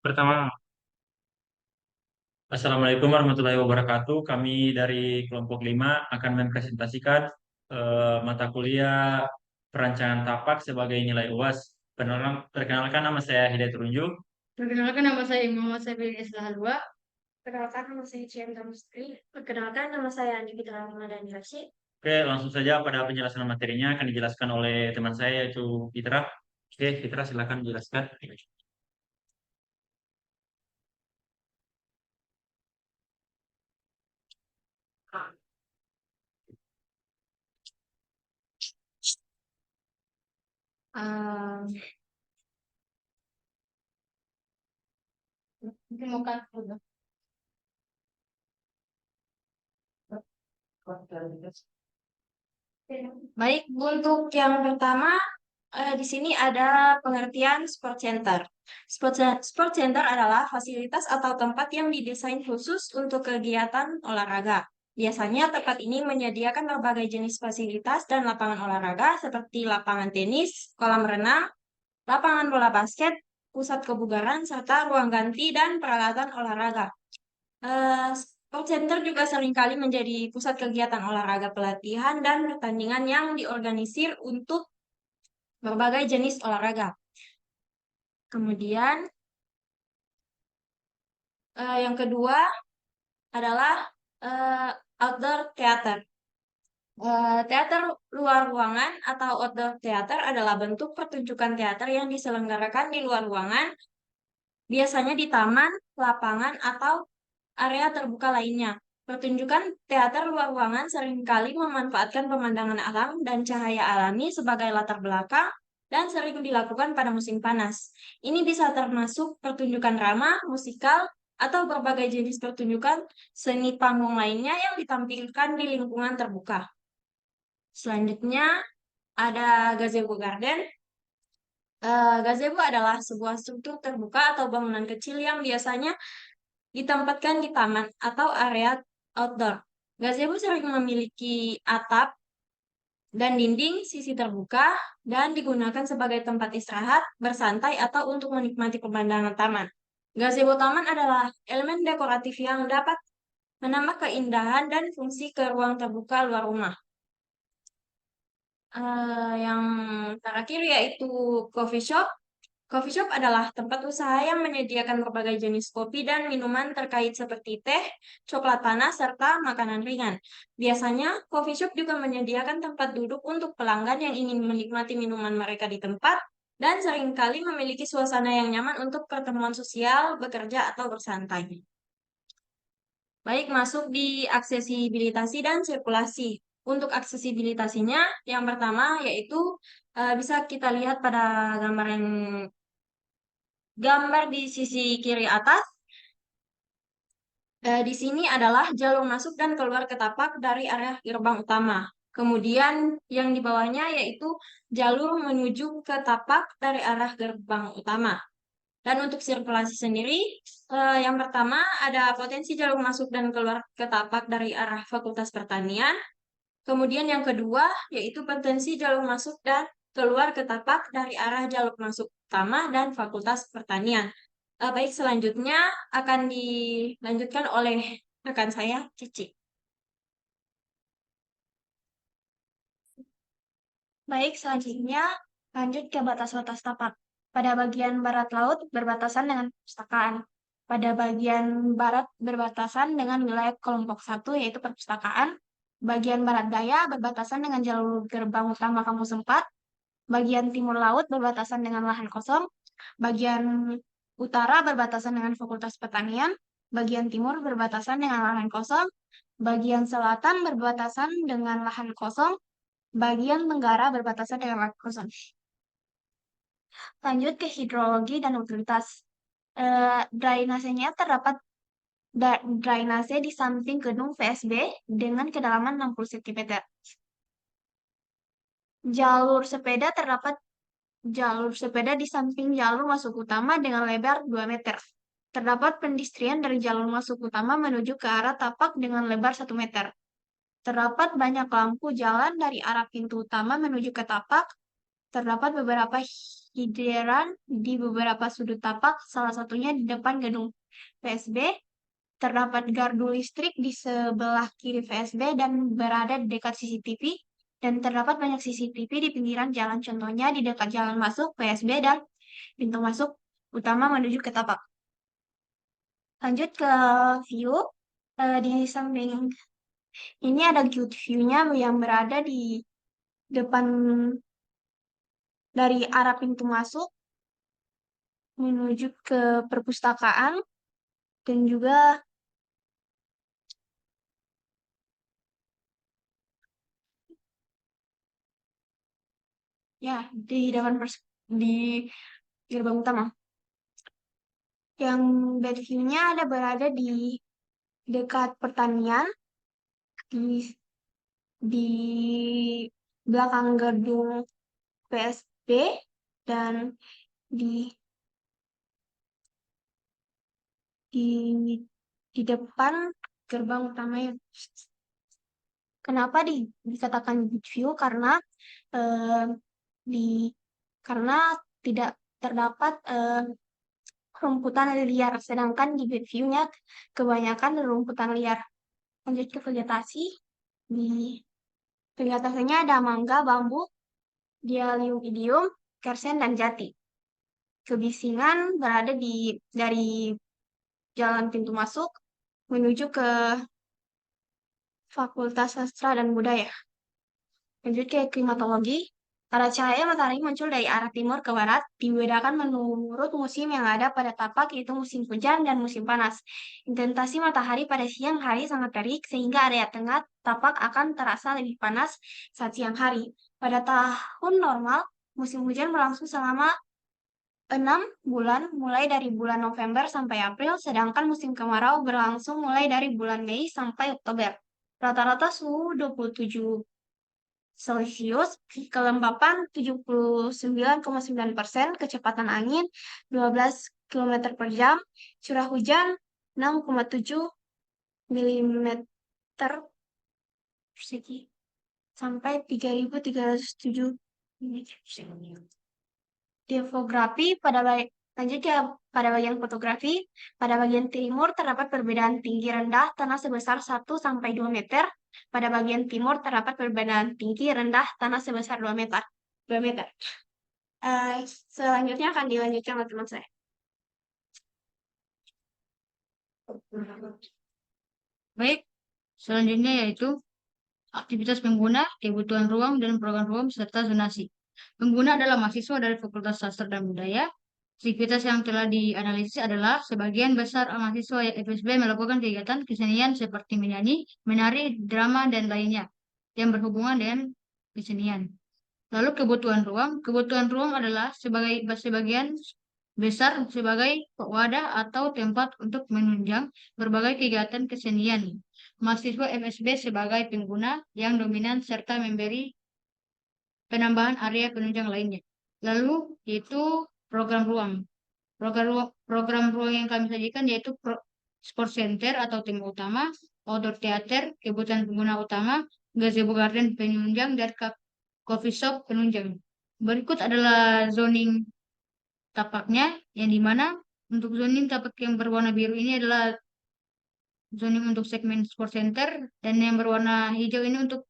Pertama, Assalamualaikum warahmatullahi wabarakatuh. Kami dari kelompok 5 akan mempresentasikan mata kuliah perancangan tapak sebagai nilai UAS. Perkenalkan nama saya Hidayat Runju. Perkenalkan nama saya Muhammad Saiful Islah. Perkenalkan nama saya Cian Tamustri. Perkenalkan nama saya Andi Fitra Ramadhani Rashid. Oke, langsung saja pada penjelasan materinya akan dijelaskan oleh teman saya yaitu Fitra. Oke, Fitra silakan jelaskan. Um, Perkenalkan dulu. Baik, untuk yang pertama, di sini ada pengertian sport center. Sport center adalah fasilitas atau tempat yang didesain khusus untuk kegiatan olahraga. Biasanya tempat ini menyediakan berbagai jenis fasilitas dan lapangan olahraga seperti lapangan tenis, kolam renang, lapangan bola basket, pusat kebugaran, serta ruang ganti dan peralatan olahraga. Sport center juga seringkali menjadi pusat kegiatan olahraga pelatihan dan pertandingan yang diorganisir untuk berbagai jenis olahraga. Kemudian, yang kedua adalah eh, outdoor theater. Teater luar ruangan atau outdoor theater adalah bentuk pertunjukan teater yang diselenggarakan di luar ruangan, biasanya di taman, lapangan, atau area terbuka lainnya. Pertunjukan teater luar ruangan seringkali memanfaatkan pemandangan alam dan cahaya alami sebagai latar belakang dan sering dilakukan pada musim panas. Ini bisa termasuk pertunjukan drama, musikal, atau berbagai jenis pertunjukan seni panggung lainnya yang ditampilkan di lingkungan terbuka. Selanjutnya ada gazebo garden. Gazebo adalah sebuah struktur terbuka atau bangunan kecil yang biasanya ditempatkan di taman atau area outdoor. Gazebo sering memiliki atap dan dinding sisi terbuka dan digunakan sebagai tempat istirahat, bersantai, atau untuk menikmati pemandangan taman. Gazebo taman adalah elemen dekoratif yang dapat menambah keindahan dan fungsi ke ruang terbuka luar rumah. Yang terakhir yaitu coffee shop. Coffee shop adalah tempat usaha yang menyediakan berbagai jenis kopi dan minuman terkait seperti teh, coklat panas, serta makanan ringan. Biasanya, coffee shop juga menyediakan tempat duduk untuk pelanggan yang ingin menikmati minuman mereka di tempat dan seringkali memiliki suasana yang nyaman untuk pertemuan sosial, bekerja, atau bersantai. Baik, masuk di aksesibilitas dan sirkulasi. Untuk aksesibilitasinya, yang pertama yaitu bisa kita lihat pada gambar di sisi kiri atas. Di sini adalah jalur masuk dan keluar ke tapak dari area gerbang utama. Kemudian yang di bawahnya yaitu jalur menuju ke tapak dari arah gerbang utama. Dan untuk sirkulasi sendiri, yang pertama ada potensi jalur masuk dan keluar ke tapak dari arah Fakultas Pertanian. Kemudian yang kedua yaitu potensi jalur masuk dan keluar ke tapak dari arah jalur masuk utama dan Fakultas Pertanian. Baik, selanjutnya akan dilanjutkan oleh rekan saya, Cici. Baik, selanjutnya lanjut ke batas-batas tapak. Pada bagian barat laut berbatasan dengan perpustakaan. Pada bagian barat berbatasan dengan wilayah kelompok satu yaitu perpustakaan. Bagian barat daya berbatasan dengan jalur gerbang utama kampus 4. Bagian timur laut berbatasan dengan lahan kosong. Bagian utara berbatasan dengan Fakultas Pertanian. Bagian timur berbatasan dengan lahan kosong. Bagian selatan berbatasan dengan lahan kosong. Bagian tenggara berbatasan dengan lahan kosong. Lanjut ke hidrologi dan utilitas. Drainasenya terdapat drainase di samping gedung VSB dengan kedalaman 60 cm. Jalur sepeda terdapat jalur sepeda di samping jalur masuk utama dengan lebar 2 meter. Terdapat pendistrian dari jalur masuk utama menuju ke arah tapak dengan lebar 1 meter. Terdapat banyak lampu jalan dari arah pintu utama menuju ke tapak Terdapat beberapa hideran di beberapa sudut tapak, salah satunya di depan gedung VSB. Terdapat gardu listrik di sebelah kiri VSB dan berada di dekat CCTV. Dan terdapat banyak CCTV di pinggiran jalan, contohnya di dekat jalan masuk VSB dan pintu masuk utama menuju ke tapak. Lanjut ke view. Di samping ini ada good view-nya yang berada di depan dari arah pintu masuk menuju ke perpustakaan dan juga ya di depan di gerbang utama. Yang bad view-nya ada berada di dekat pertanian di belakang gedung PSB dan di di di depan gerbang utama ya. Kenapa dikatakan good view? Eh, di karena tidak terdapat rumputan liar, sedangkan di bed view-nya kebanyakan rumputan liar. Lanjut ke vegetasi. Di vegetasinya ada mangga, bambu, dialium idium, kersen, dan jati. Kebisingan berada dari jalan pintu masuk menuju ke Fakultas Sastra dan Budaya. Lanjut ke klimatologi. Arah cahaya matahari muncul dari arah timur ke barat, dibedakan menurut musim yang ada pada tapak, yaitu musim hujan dan musim panas. Intensitas matahari pada siang hari sangat terik, sehingga area tengah tapak akan terasa lebih panas saat siang hari. Pada tahun normal, musim hujan berlangsung selama 6 bulan, mulai dari bulan November sampai April, sedangkan musim kemarau berlangsung mulai dari bulan Mei sampai Oktober. Rata-rata suhu 27 Celcius, kelembapan 79,9%, kecepatan angin 12 km per jam, curah hujan 6,7 mm persegi sampai 3.307 mm persegi. Demografi lanjut ya pada bagian fotografi. Pada bagian timur terdapat perbedaan tinggi rendah tanah sebesar 1 sampai 2 meter. Pada bagian timur terdapat perbedaan tinggi rendah tanah sebesar 2 meter. 2 meter. Selanjutnya akan dilanjutkan oleh teman saya. Baik, selanjutnya yaitu aktivitas pengguna, kebutuhan ruang, dan program ruang, serta zonasi. Pengguna adalah mahasiswa dari Fakultas Sastra dan Budaya. Aktivitas yang telah dianalisis adalah sebagian besar mahasiswa FSB melakukan kegiatan kesenian seperti menyanyi, menari, drama, dan lainnya yang berhubungan dengan kesenian. Lalu kebutuhan ruang adalah sebagian besar sebagai wadah atau tempat untuk menunjang berbagai kegiatan kesenian. Mahasiswa MSB sebagai pengguna yang dominan serta memberi penambahan area penunjang lainnya. Lalu yaitu program ruang. Program ruang yang kami sajikan yaitu sport center atau tema utama, outdoor theater, kebutuhan pengguna utama, gazebo garden penunjang, dan coffee shop penunjang. Berikut adalah zoning tapaknya, yang dimana untuk zoning tapak yang berwarna biru ini adalah zoning untuk segmen sport center, dan yang berwarna hijau ini untuk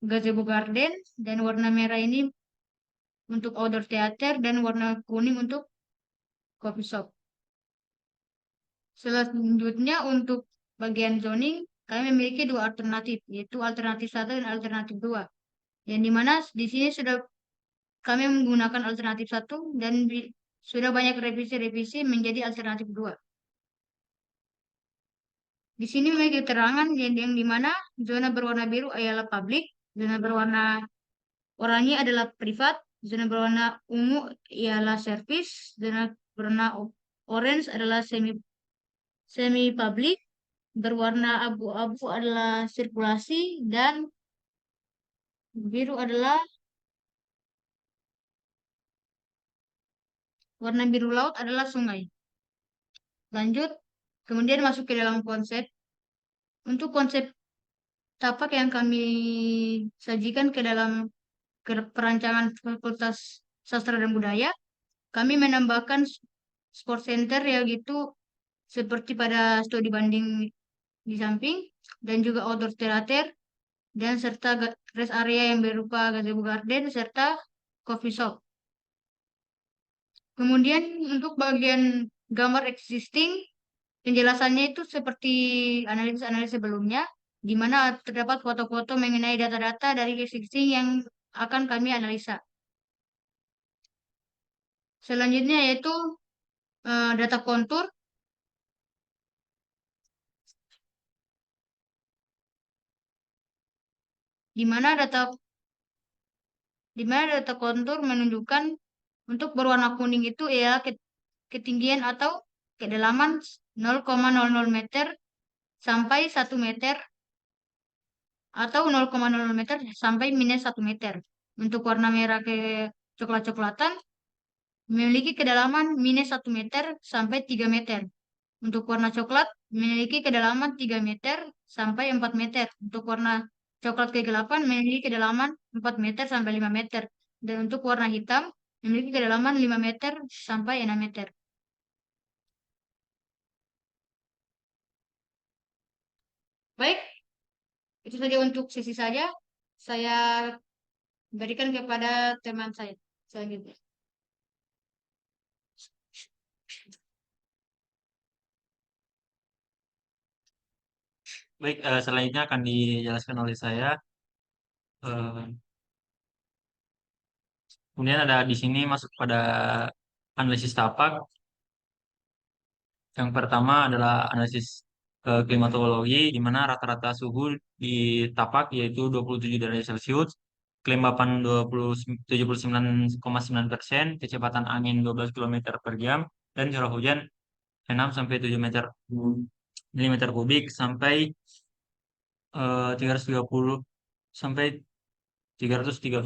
gazebo garden, dan warna merah ini untuk outdoor theater, dan warna kuning untuk coffee shop. Selanjutnya untuk bagian zoning, kami memiliki dua alternatif, yaitu alternatif 1 dan alternatif 2. Yang dimana di sini sudah kami menggunakan alternatif 1 dan sudah banyak revisi-revisi menjadi alternatif 2. Di sini memiliki keterangan yang dimana zona berwarna biru adalah publik, zona berwarna oranye adalah privat, zona berwarna ungu ialah service, zona berwarna orange adalah semi publik, berwarna abu-abu adalah sirkulasi, dan biru adalah warna biru laut adalah sungai. Lanjut, kemudian masuk ke dalam konsep. Untuk konsep tapak yang kami sajikan ke dalam perancangan Fakultas Sastra dan Budaya, kami menambahkan sport center ya gitu seperti pada studi banding di samping dan juga outdoor theater dan serta rest area yang berupa gazebo garden serta coffee shop. Kemudian untuk bagian gambar existing, penjelasannya itu seperti analisis-analisis sebelumnya, di mana terdapat foto-foto mengenai data-data dari existing yang akan kami analisa. Selanjutnya yaitu data kontur, di mana data kontur menunjukkan untuk berwarna kuning itu ya ketinggian atau kedalaman 0,00 meter sampai 1 meter atau 0,00 meter sampai minus 1 meter. Untuk warna merah ke coklat-coklatan memiliki kedalaman minus 1 meter sampai 3 meter. Untuk warna coklat memiliki kedalaman 3 meter sampai 4 meter. Untuk warna coklat kegelapan memiliki kedalaman 4 meter sampai 5 meter. Dan untuk warna hitam memiliki kedalaman 5 meter sampai 6 meter. Baik, itu saja untuk sesi saja. Saya berikan kepada teman saya selanjutnya. Baik, selanjutnya akan dijelaskan oleh saya. Kemudian ada di sini masuk pada analisis tapak. Yang pertama adalah analisis klimatologi, di mana rata-rata suhu di tapak yaitu 27 derajat Celcius, kelembapan 79,9%, kecepatan angin 12 km per jam, dan curah hujan 6 sampai 7 milimeter kubik sampai 330 sampai 330,7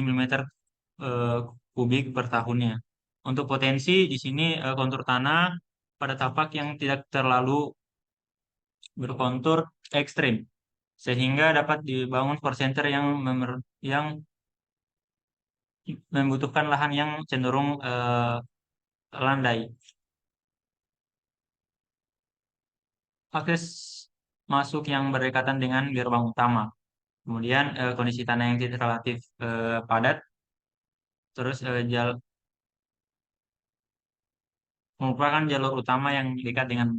milimeter eh, kubik per tahunnya. Untuk potensi di sini kontur tanah pada tapak yang tidak terlalu berkontur ekstrim sehingga dapat dibangun sport center yang membutuhkan lahan yang cenderung landai. Akses masuk yang berdekatan dengan gerbang utama. Kemudian kondisi tanah yang tidak relatif padat. Terus merupakan jalur utama yang dekat dengan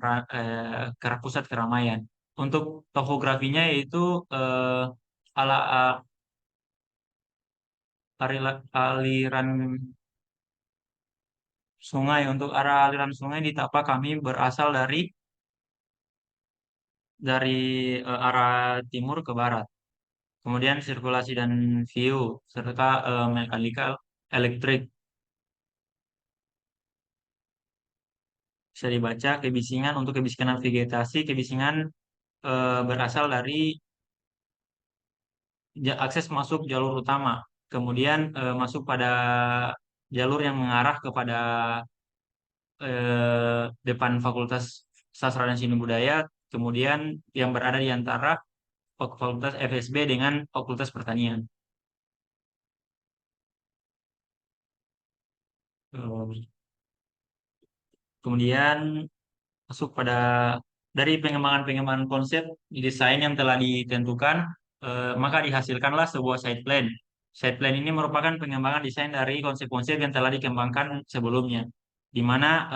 pusat keramaian. Untuk topografinya yaitu ala aliran sungai. Untuk arah aliran sungai di tapak kami berasal dari arah timur ke barat. Kemudian sirkulasi dan view serta mechanical elektrik bisa dibaca kebisingan. Untuk kebisingan vegetasi, kebisingan berasal dari akses masuk jalur utama, kemudian masuk pada jalur yang mengarah kepada depan Fakultas Sastra dan Seni Budaya, kemudian yang berada di antara Fakultas FSB dengan Fakultas Pertanian. Kemudian masuk pada dari pengembangan konsep desain yang telah ditentukan, maka dihasilkanlah sebuah site plan. Site plan ini merupakan pengembangan desain dari konsep-konsep yang telah dikembangkan sebelumnya, di mana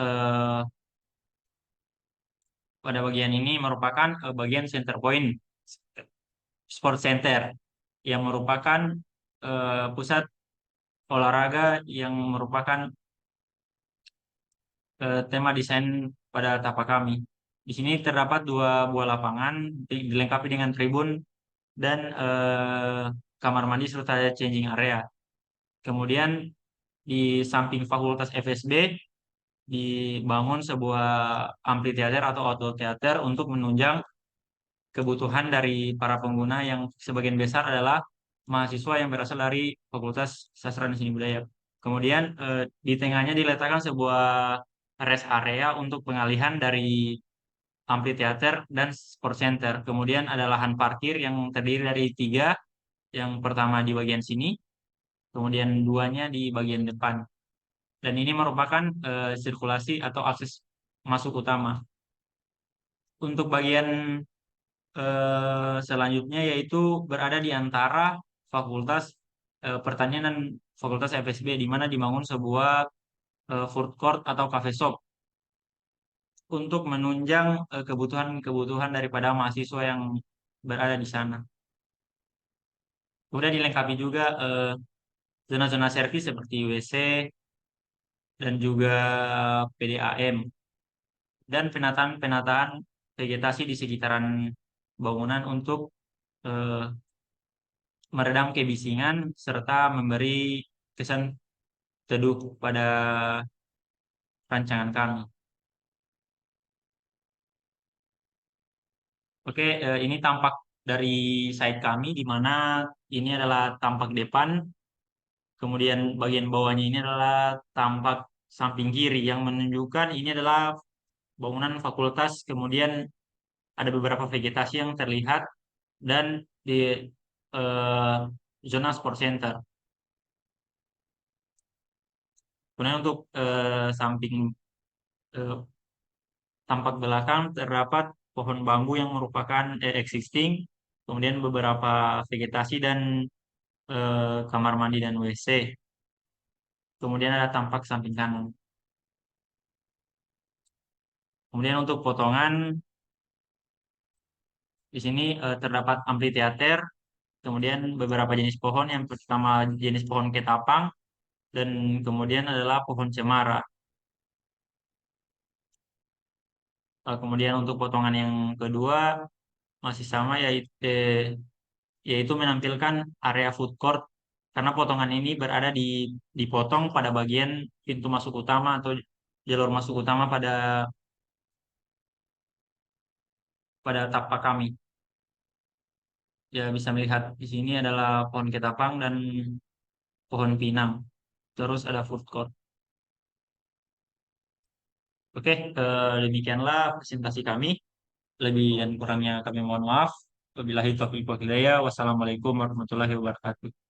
pada bagian ini merupakan bagian center point sport center yang merupakan pusat olahraga yang merupakan tema desain pada tapak kami. Di sini terdapat 2 buah lapangan dilengkapi dengan tribun dan kamar mandi serta changing area. Kemudian di samping Fakultas FSB dibangun sebuah amphitheater atau outdoor theater untuk menunjang kebutuhan dari para pengguna yang sebagian besar adalah mahasiswa yang berasal dari Fakultas Sastra dan Seni Budaya. Kemudian di tengahnya diletakkan sebuah rest area untuk pengalihan dari amphitheater dan sport center. Kemudian ada lahan parkir yang terdiri dari 3. Yang pertama di bagian sini, kemudian duanya di bagian depan. Dan ini merupakan sirkulasi atau akses masuk utama. Untuk bagian selanjutnya yaitu berada di antara Fakultas Pertanian dan Fakultas FSB, di mana dibangun sebuah food court atau cafe shop untuk menunjang kebutuhan-kebutuhan daripada mahasiswa yang berada di sana. Kemudian dilengkapi juga zona-zona servis seperti WC dan juga PDAM dan penataan-penataan vegetasi di sekitaran bangunan untuk eh, meredam kebisingan serta memberi kesan teduh pada rancangan kami. Oke, ini tampak dari side kami, di mana ini adalah tampak depan, kemudian bagian bawahnya ini adalah tampak samping kiri yang menunjukkan ini adalah bangunan fakultas, kemudian ada beberapa vegetasi yang terlihat dan di eh, zona sport center. Kemudian untuk samping eh, tampak belakang terdapat pohon bambu yang merupakan existing, kemudian beberapa vegetasi dan kamar mandi dan WC. Kemudian ada tampak samping kanan. Kemudian untuk potongan di sini terdapat amphitheater, kemudian beberapa jenis pohon. Yang pertama jenis pohon ketapang dan kemudian adalah pohon cemara. Kemudian untuk potongan yang kedua masih sama, yaitu menampilkan area food court, karena potongan ini berada dipotong pada bagian pintu masuk utama atau jalur masuk utama pada tapak kami. Ya, bisa melihat di sini adalah pohon ketapang dan pohon pinang. Terus ada food court. Oke, demikianlah presentasi kami. Lebih dan kurangnya kami mohon maaf. Wabillahi taufiq wal hidayah. Wassalamualaikum warahmatullahi wabarakatuh.